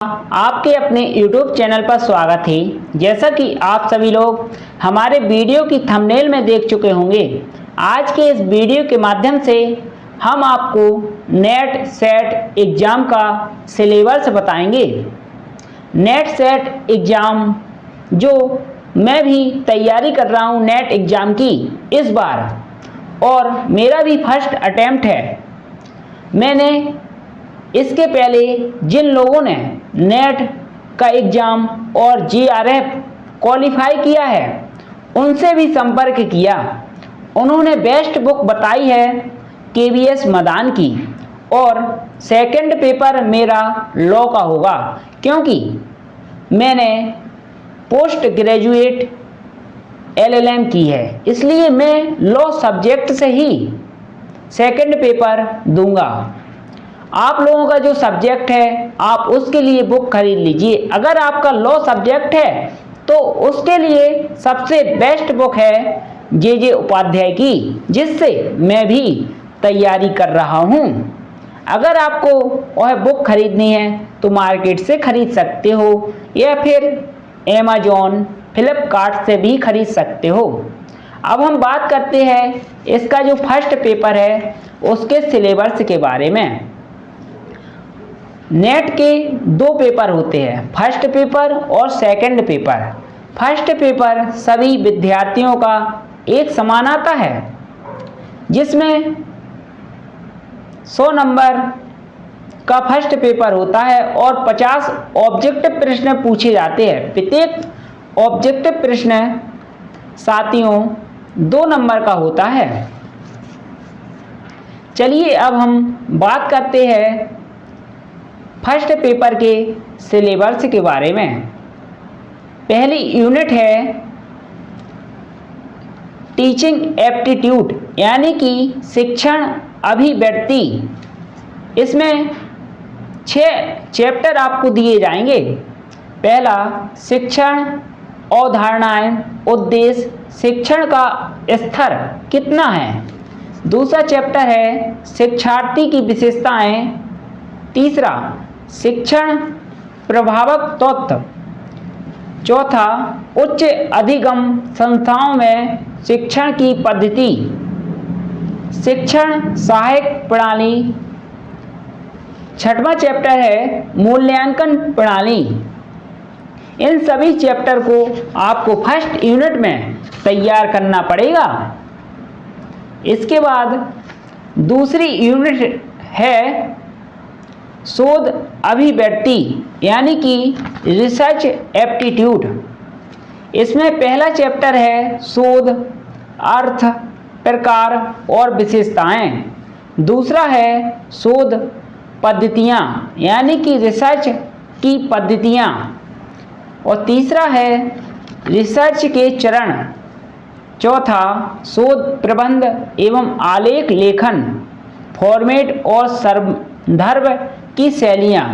आपके अपने YouTube channel पर स्वागत है। जैसा कि आप सभी लोग हमारे वीडियो की थंबनेल में देख चुके होंगे, आज के इस वीडियो के माध्यम से हम आपको नेट सेट एग्ज़ाम का सिलेबस बताएंगे। नेट सेट एग्ज़ाम जो मैं भी तैयारी कर रहा हूँ नेट एग्ज़ाम की इस बार, और मेरा भी फर्स्ट अटेम्प्ट है। मैंने इसके पहले जिन लोगों ने नेट का एग्ज़ाम और जीआरएफ क्वालिफाई किया है उनसे भी संपर्क किया। उन्होंने बेस्ट बुक बताई है केवीएस मदान की, और सेकंड पेपर मेरा लॉ का होगा, क्योंकि मैंने पोस्ट ग्रेजुएट एलएलएम की है, इसलिए मैं लॉ सब्जेक्ट से ही सेकंड पेपर दूंगा। आप लोगों का जो सब्जेक्ट है आप उसके लिए बुक खरीद लीजिए। अगर आपका लॉ सब्जेक्ट है तो उसके लिए सबसे बेस्ट बुक है जे उपाध्याय की, जिससे मैं भी तैयारी कर रहा हूँ। अगर आपको वह बुक खरीदनी है तो मार्केट से खरीद सकते हो या फिर अमेज़न फ्लिपकार्ट से भी खरीद सकते हो। अब हम बात करते हैं इसका जो फर्स्ट पेपर है उसके सिलेबस के बारे में। नेट के दो पेपर होते हैं, फर्स्ट पेपर और सेकंड पेपर। फर्स्ट पेपर सभी विद्यार्थियों का एक समान आता है, जिसमें 100 नंबर का फर्स्ट पेपर होता है और 50 ऑब्जेक्टिव प्रश्न पूछे जाते हैं। प्रत्येक ऑब्जेक्टिव प्रश्न साथियों 2 नंबर का होता है। चलिए अब हम बात करते हैं फर्स्ट पेपर के सिलेबस के बारे में। पहली यूनिट है टीचिंग एप्टीट्यूड, यानी कि शिक्षण अभिव्यक्ति। इसमें 6 चैप्टर आपको दिए जाएंगे। पहला शिक्षण अवधारणाएं, उद्देश्य, शिक्षण का स्तर कितना है। दूसरा चैप्टर है शिक्षार्थी की विशेषताएं। तीसरा शिक्षण प्रभावक तत्व। चौथा उच्च अधिगम संस्थाओं में शिक्षण की पद्धति, शिक्षण सहायक प्रणाली। छठवां चैप्टर है मूल्यांकन प्रणाली। इन सभी चैप्टर को आपको फर्स्ट यूनिट में तैयार करना पड़ेगा। इसके बाद दूसरी यूनिट है शोध अभिव्यक्ति, यानी कि रिसर्च एप्टीट्यूड। इसमें पहला चैप्टर है शोध, अर्थ, प्रकार और विशेषताएं। दूसरा है शोध पद्धतियां, यानी कि रिसर्च की पद्धतियां। और तीसरा है रिसर्च के चरण। चौथा शोध प्रबंध एवं आलेख लेखन, फॉर्मेट और संदर्भ की शैलियाँ।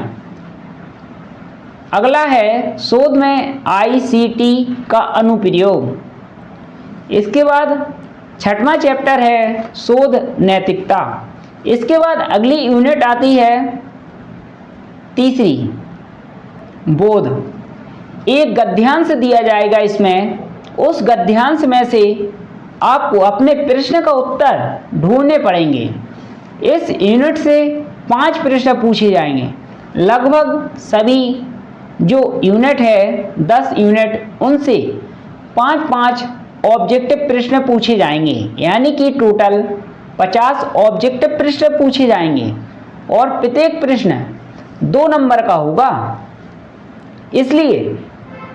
अगला है शोध में आईसीटी का अनुप्रयोग। इसके बाद छठवां चैप्टर है शोध नैतिकता। इसके बाद अगली यूनिट आती है तीसरी, बोध। एक गद्यांश दिया जाएगा इसमें, उस गद्यांश में से आपको अपने प्रश्न का उत्तर ढूंढने पड़ेंगे। इस यूनिट से 5 प्रश्न पूछे जाएंगे। लगभग सभी जो यूनिट है 10 यूनिट, उनसे 5-5 ऑब्जेक्टिव प्रश्न पूछे जाएंगे, यानी कि टोटल 50 ऑब्जेक्टिव प्रश्न पूछे जाएंगे और प्रत्येक प्रश्न 2 नंबर का होगा। इसलिए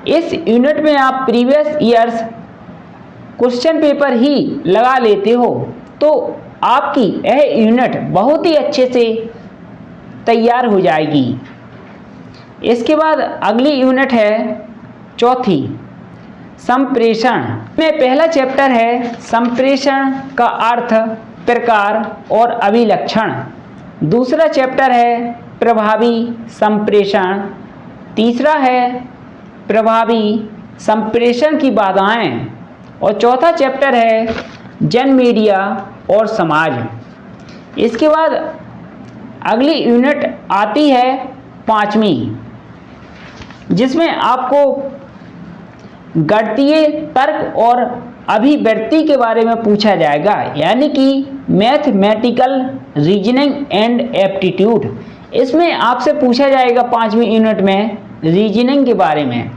इस यूनिट में आप प्रीवियस ईयर्स क्वेश्चन पेपर ही लगा लेते हो तो आपकी यह यूनिट बहुत ही अच्छे से तैयार हो जाएगी। इसके बाद अगली यूनिट है चौथी, संप्रेषण। में पहला चैप्टर है संप्रेषण का अर्थ, प्रकार और अभिलक्षण। दूसरा चैप्टर है प्रभावी संप्रेषण। तीसरा है प्रभावी संप्रेषण की बाधाएं। और चौथा चैप्टर है जन मीडिया और समाज। इसके बाद अगली यूनिट आती है 5वीं, जिसमें आपको गणितीय तर्क और अभिव्यक्ति के बारे में पूछा जाएगा, यानी कि मैथमेटिकल रीजनिंग एंड एप्टीट्यूड। इसमें आपसे पूछा जाएगा 5वीं यूनिट में रीजनिंग के बारे में,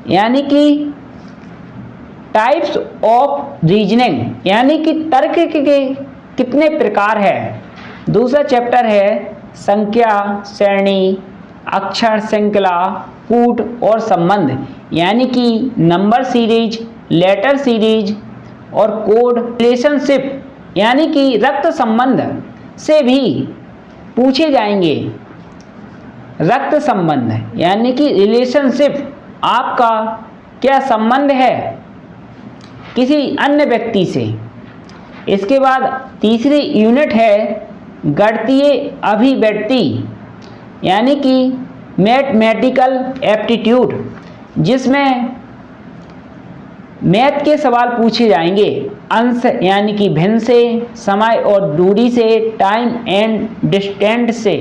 यानी कि टाइप्स ऑफ रीजनिंग, यानी कि तर्क के कितने प्रकार है। दूसरा चैप्टर है संख्या श्रेणी, अक्षर श्रृंखला, कूट और संबंध, यानी कि नंबर सीरीज, लेटर सीरीज और कोड। रिलेशनशिप, यानी कि रक्त संबंध से भी पूछे जाएंगे। रक्त संबंध यानी कि रिलेशनशिप, आपका क्या संबंध है किसी अन्य व्यक्ति से। इसके बाद तीसरी यूनिट है गणितीय अभिव्यक्ति, यानी कि मैथमेटिकल एप्टीट्यूड, जिसमें मैथ के सवाल पूछे जाएंगे। अंश यानी कि भिन्न से, समय और दूरी से, टाइम एंड डिस्टेंस से,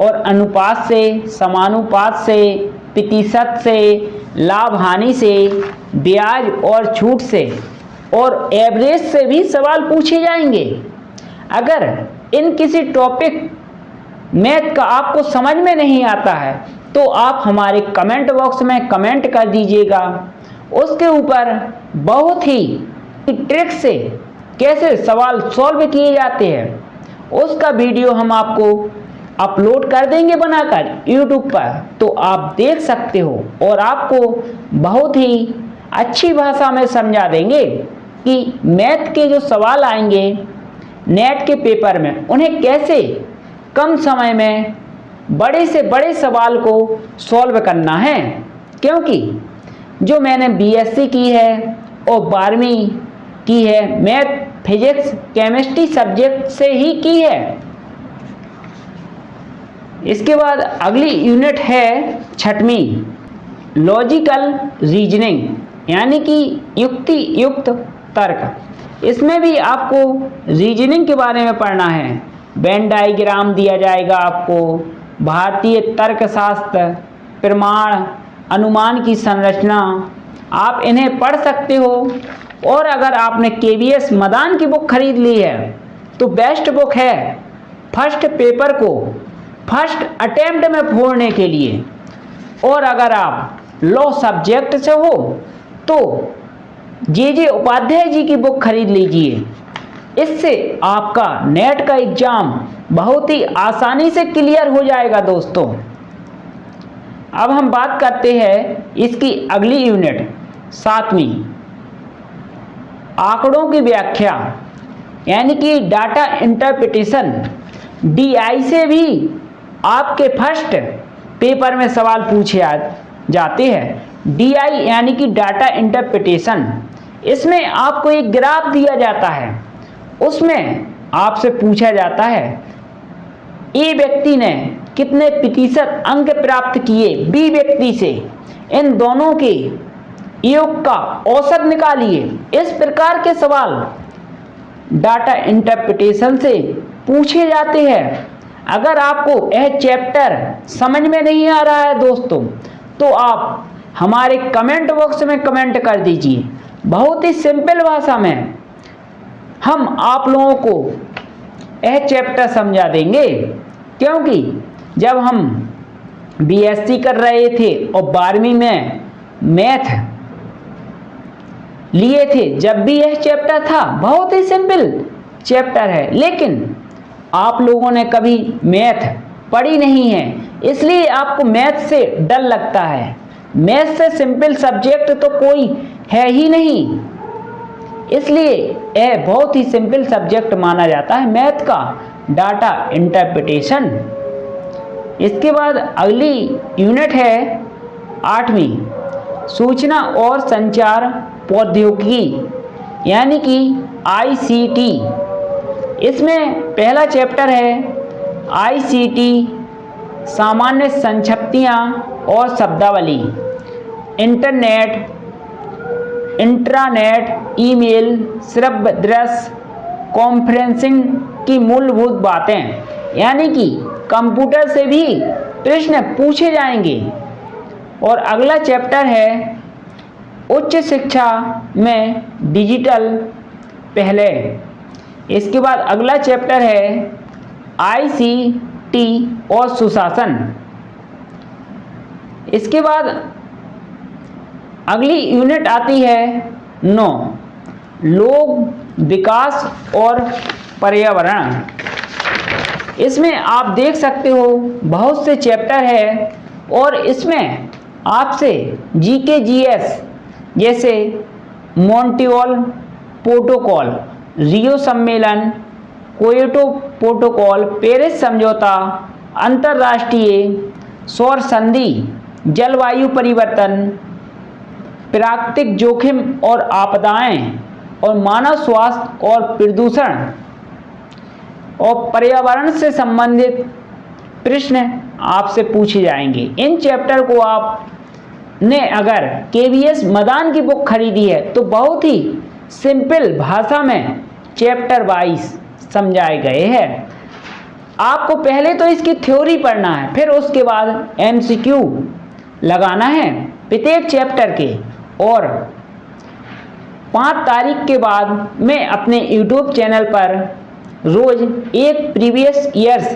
और अनुपात से, समानुपात से, प्रतिशत से, लाभ हानि से, ब्याज और छूट से, और एवरेज से भी सवाल पूछे जाएंगे। अगर इन किसी टॉपिक मैथ का आपको समझ में नहीं आता है तो आप हमारे कमेंट बॉक्स में कमेंट कर दीजिएगा। उसके ऊपर बहुत ही ट्रिक से कैसे सवाल सॉल्व किए जाते हैं उसका वीडियो हम आपको अपलोड कर देंगे बनाकर YouTube पर, तो आप देख सकते हो और आपको बहुत ही अच्छी भाषा में समझा देंगे कि मैथ के जो सवाल आएंगे नेट के पेपर में उन्हें कैसे कम समय में बड़े से बड़े सवाल को सॉल्व करना है। क्योंकि जो मैंने BSc की है और 12वीं की है मैथ, फिजिक्स, केमिस्ट्री सब्जेक्ट से ही की है। इसके बाद अगली यूनिट है 6वीं, लॉजिकल रीजनिंग, यानी कि युक्ति युक्त तर्क। इसमें भी आपको रीजनिंग के बारे में पढ़ना है। वेन डायग्राम दिया जाएगा आपको, भारतीय तर्कशास्त्र, प्रमाण, अनुमान की संरचना, आप इन्हें पढ़ सकते हो। और अगर आपने KVS मदान की बुक खरीद ली है तो बेस्ट बुक है फर्स्ट पेपर को फर्स्ट अटेम्प्ट में फोड़ने के लिए। और अगर आप लॉ सब्जेक्ट से हो तो JJ उपाध्याय जी की बुक खरीद लीजिए। इससे आपका नेट का एग्जाम बहुत ही आसानी से क्लियर हो जाएगा दोस्तों। अब हम बात करते हैं इसकी अगली यूनिट 7वीं, आंकड़ों की व्याख्या, यानी कि डाटा इंटरप्रिटेशन। DI से भी आपके फर्स्ट पेपर में सवाल पूछे जाते हैं। DI यानी कि डाटा इंटरप्रिटेशन। इसमें आपको एक ग्राफ दिया जाता है, उसमें आपसे पूछा जाता है A व्यक्ति ने कितने प्रतिशत अंक प्राप्त किए B व्यक्ति से, इन दोनों के योग का औसत निकालिए। इस प्रकार के सवाल डाटा इंटरप्रिटेशन से पूछे जाते हैं। अगर आपको यह चैप्टर समझ में नहीं आ रहा है दोस्तों तो आप हमारे कमेंट बॉक्स में कमेंट कर दीजिए। बहुत ही सिंपल भाषा में हम आप लोगों को यह चैप्टर समझा देंगे। क्योंकि जब हम BSc कर रहे थे और 12वीं में मैथ लिए थे, जब भी यह चैप्टर था बहुत ही सिंपल चैप्टर है, लेकिन आप लोगों ने कभी मैथ पढ़ी नहीं है इसलिए आपको मैथ से डर लगता है। मैथ से सिंपल सब्जेक्ट तो कोई है ही नहीं, इसलिए यह बहुत ही सिंपल सब्जेक्ट माना जाता है मैथ का डाटा इंटरप्रिटेशन। इसके बाद अगली यूनिट है 8वीं, सूचना और संचार प्रौद्योगिकी, यानी कि ICT। इसमें पहला चैप्टर है ICT, सामान्य संक्षिप्तियाँ और शब्दावली, इंटरनेट, इंट्रानेट, ईमेल, श्रव्य दृश्य, कॉन्फ्रेंसिंग की मूलभूत बातें, यानी कि कंप्यूटर से भी प्रश्न पूछे जाएंगे। और अगला चैप्टर है उच्च शिक्षा में डिजिटल पहले। इसके बाद अगला चैप्टर है आईसीटी और सुशासन। इसके बाद अगली यूनिट आती है 9 लोग विकास और पर्यावरण। इसमें आप देख सकते हो बहुत से चैप्टर है और इसमें आपसे जीके जीएस जैसे मॉन्ट्रियल प्रोटोकॉल, रियो सम्मेलन, क्योटो प्रोटोकॉल, पेरिस समझौता, अंतर्राष्ट्रीय सौर संधि, जलवायु परिवर्तन, प्राकृतिक जोखिम और आपदाएं और मानव स्वास्थ्य और प्रदूषण और पर्यावरण से संबंधित प्रश्न आपसे पूछे जाएंगे। इन चैप्टर को आपने अगर केवीएस मदान की बुक खरीदी है तो बहुत ही सिंपल भाषा में चैप्टर वाइज समझाए गए हैं। आपको पहले तो इसकी थ्योरी पढ़ना है, फिर उसके बाद एमसीक्यू लगाना है प्रत्येक चैप्टर के। और 5 तारीख के बाद मैं अपने यूट्यूब चैनल पर रोज एक प्रीवियस ईयर्स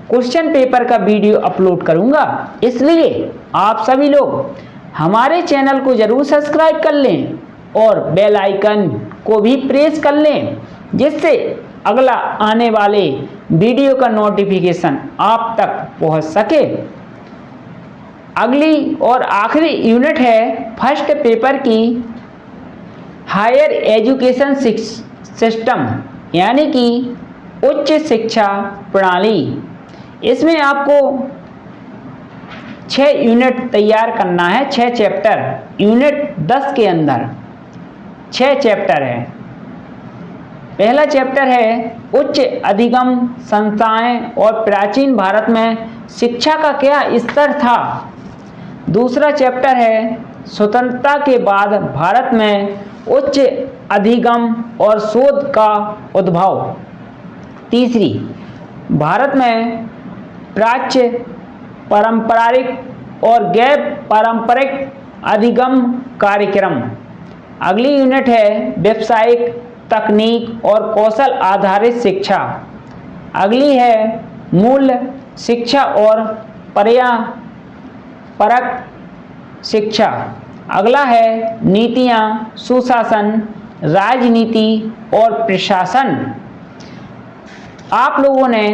क्वेश्चन पेपर का वीडियो अपलोड करूंगा, इसलिए आप सभी लोग हमारे चैनल को जरूर सब्सक्राइब कर लें और बेल आइकन को भी प्रेस कर लें, जिससे अगला आने वाले वीडियो का नोटिफिकेशन आप तक पहुंच सके। अगली और आखिरी यूनिट है फर्स्ट पेपर की हायर एजुकेशन सिस्टम, यानी कि उच्च शिक्षा प्रणाली। इसमें आपको 6 यूनिट तैयार करना है, 6 चैप्टर। यूनिट 10 के अंदर 6 चैप्टर है। पहला चैप्टर है उच्च अधिगम संस्थाएं और प्राचीन भारत में शिक्षा का क्या स्तर था। दूसरा चैप्टर है स्वतंत्रता के बाद भारत में उच्च अधिगम और शोध का उद्भव। तीसरी, भारत में प्राच्य, पारंपरिक और गैर पारंपरिक अधिगम कार्यक्रम। अगली यूनिट है व्यावसायिक, तकनीक और कौशल आधारित शिक्षा। अगली है मूल शिक्षा और परक शिक्षा। अगला है नीतियाँ, सुशासन, राजनीति और प्रशासन। आप लोगों ने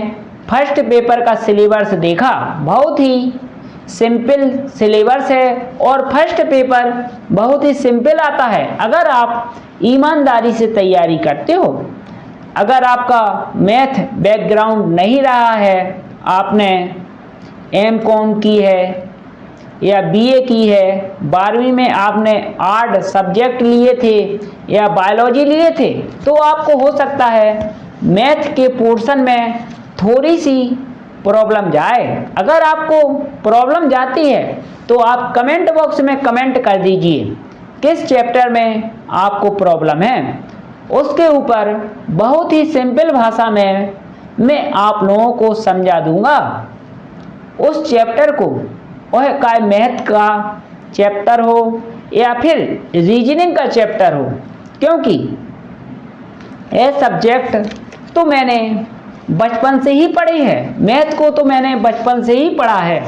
फर्स्ट पेपर का सिलेबस देखा, बहुत ही सिंपल सिलेबस है और फर्स्ट पेपर बहुत ही सिंपल आता है अगर आप ईमानदारी से तैयारी करते हो। अगर आपका मैथ बैकग्राउंड नहीं रहा है, आपने एमकॉम की है या बीए की है, 12वीं में आपने आर्ट सब्जेक्ट लिए थे या बायोलॉजी लिए थे, तो आपको हो सकता है मैथ के पोर्शन में थोड़ी सी प्रॉब्लम जाए। अगर आपको प्रॉब्लम जाती है तो आप कमेंट बॉक्स में कमेंट कर दीजिए किस चैप्टर में आपको प्रॉब्लम है। उसके ऊपर बहुत ही सिंपल भाषा में मैं आप लोगों को समझा दूंगा। उस चैप्टर को, वह काय मैथ का चैप्टर हो या फिर रीजनिंग का चैप्टर हो, क्योंकि ये सब्जेक्ट तो मैंने बचपन से ही पढ़े हैं, मैथ को तो मैंने बचपन से ही पढ़ा है।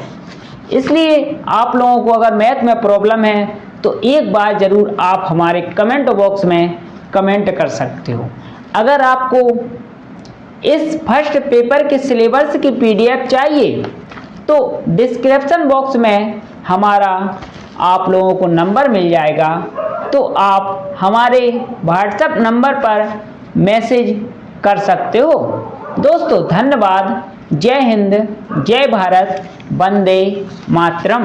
इसलिए आप लोगों को अगर मैथ में प्रॉब्लम है तो एक बार ज़रूर आप हमारे कमेंट बॉक्स में कमेंट कर सकते हो। अगर आपको इस फर्स्ट पेपर के सिलेबस की पीडीएफ चाहिए तो डिस्क्रिप्शन बॉक्स में हमारा आप लोगों को नंबर मिल जाएगा, तो आप हमारे व्हाट्सएप नंबर पर मैसेज कर सकते हो। दोस्तों धन्यवाद। जय हिंद, जय भारत, वंदे मातरम।